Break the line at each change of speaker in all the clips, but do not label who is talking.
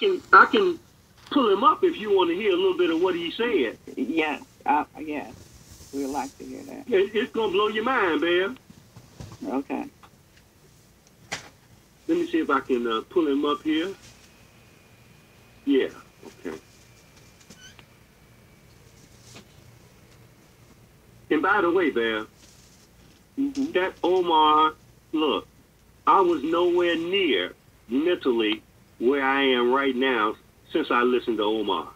I can pull him up if you want to hear a little bit of what he said.
Yes, yes, we would like to hear that.
It's gonna blow your mind, Bear.
Okay.
Let me see if I can pull him up here. Yeah. Okay. And by the way, Bear, that Omar, look, I was nowhere near mentally where I am right now since I listened to Omar.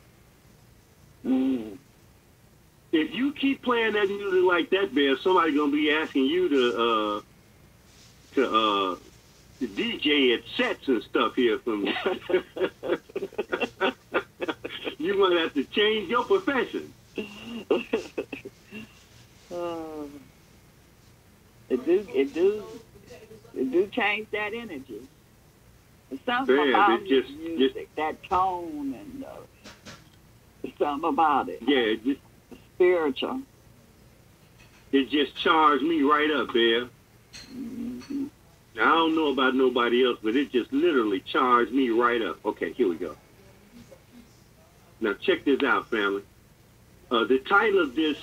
If you keep playing that music like that, Bear, somebody's gonna be asking you to DJ at sets and stuff here from me. You're gonna have to change your profession.
It do change that energy. It's something
Bear,
about
just
music, that tone, and something about it.
Yeah,
Spiritual.
it just charged me right up, Bear. Now, I don't know about nobody else, but it just literally charged me right up. Okay, here we go. Now, check this out, family. The title of this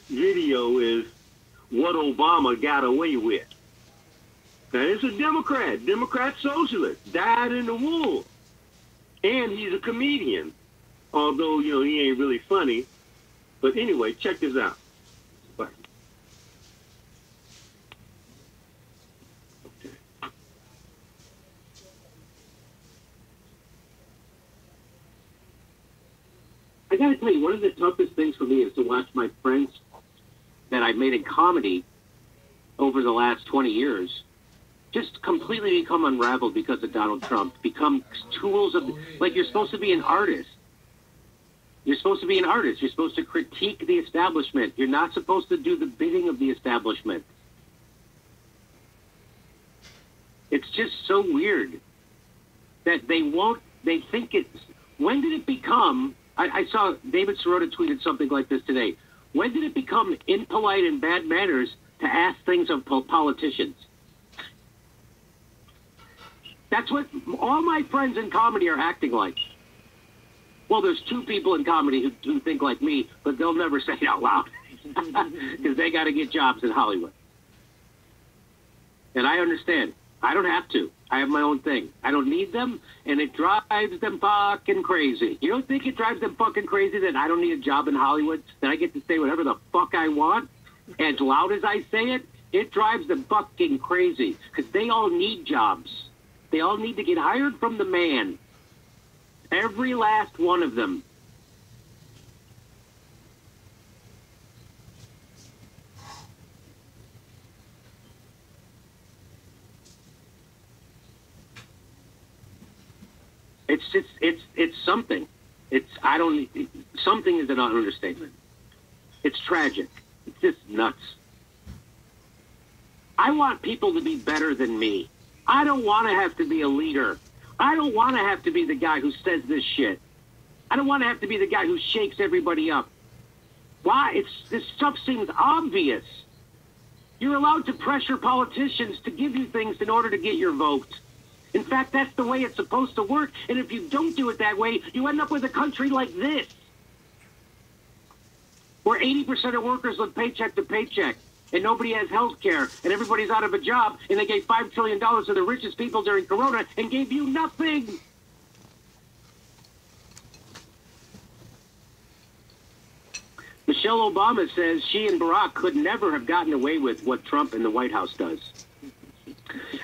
video is What Obama Got Away With. Now, it's a Democrat socialist, died in the war. And he's a comedian, although, he ain't really funny. But anyway, check this out.
I got to tell you, one of the toughest things for me is to watch my friends that I've made in comedy over the last 20 years just completely become unraveled because of Donald Trump, become tools of, like, you're supposed to be an artist. You're supposed to be an artist. You're supposed to critique the establishment. You're not supposed to do the bidding of the establishment. It's just so weird that they think it's, when did it become, I saw David Sirota tweeted something like this today. When did it become impolite and bad manners to ask things of politicians? That's what all my friends in comedy are acting like. Well, there's two people in comedy who think like me, but they'll never say it out loud because they got to get jobs in Hollywood. And I understand. I don't have to. I have my own thing. I don't need them, and it drives them fucking crazy. You don't think it drives them fucking crazy that I don't need a job in Hollywood, that I get to say whatever the fuck I want, as loud as I say it? It drives them fucking crazy because they all need jobs. They all need to get hired from the man. Every last one of them. It's something. Something is an understatement. It's tragic. It's just nuts. I want people to be better than me. I don't want to have to be a leader. I don't want to have to be the guy who says this shit. I don't want to have to be the guy who shakes everybody up. Why? This stuff seems obvious. You're allowed to pressure politicians to give you things in order to get your vote. In fact, that's the way it's supposed to work. And if you don't do it that way, you end up with a country like this, where 80% of workers live paycheck to paycheck, and nobody has health care, and everybody's out of a job, and they gave $5 trillion to the richest people during Corona and gave you nothing. Michelle Obama says she and Barack could never have gotten away with what Trump and the White House does.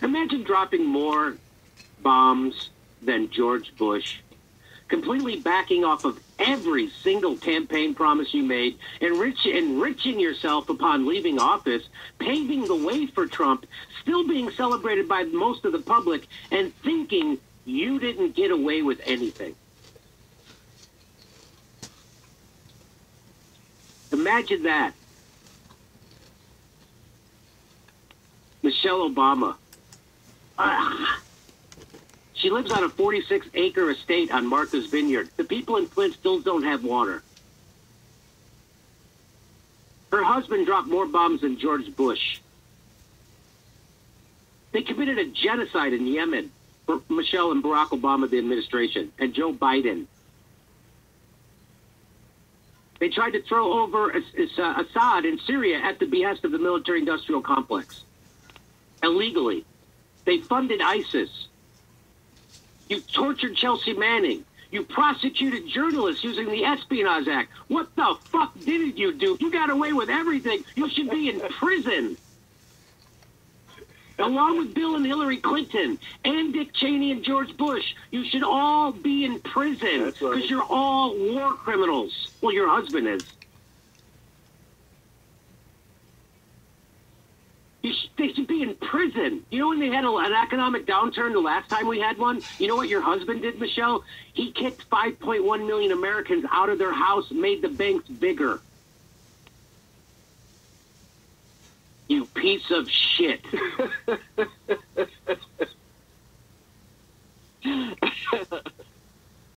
Imagine dropping more bombs than George Bush, completely backing off of every single campaign promise you made, enriching yourself upon leaving office, paving the way for Trump, still being celebrated by most of the public, and thinking you didn't get away with anything. Imagine that. Michelle Obama. She lives on a 46-acre estate on Martha's Vineyard. The people in Flint still don't have water. Her husband dropped more bombs than George Bush. They committed a genocide in Yemen. Michelle and Barack Obama, the administration, and Joe Biden. They tried to throw over Assad in Syria at the behest of the military-industrial complex. Illegally. They funded ISIS. You tortured Chelsea Manning. You prosecuted journalists using the Espionage Act. What the fuck didn't you do? You got away with everything. You should be in prison. Along with Bill and Hillary Clinton and Dick Cheney and George Bush, you should all be in prison because you're all war criminals. Well, your husband is. They should be in prison. You know when they had an economic downturn the last time we had one? You know what your husband did, Michelle? He kicked 5.1 million Americans out of their house, made the banks bigger. You piece of shit.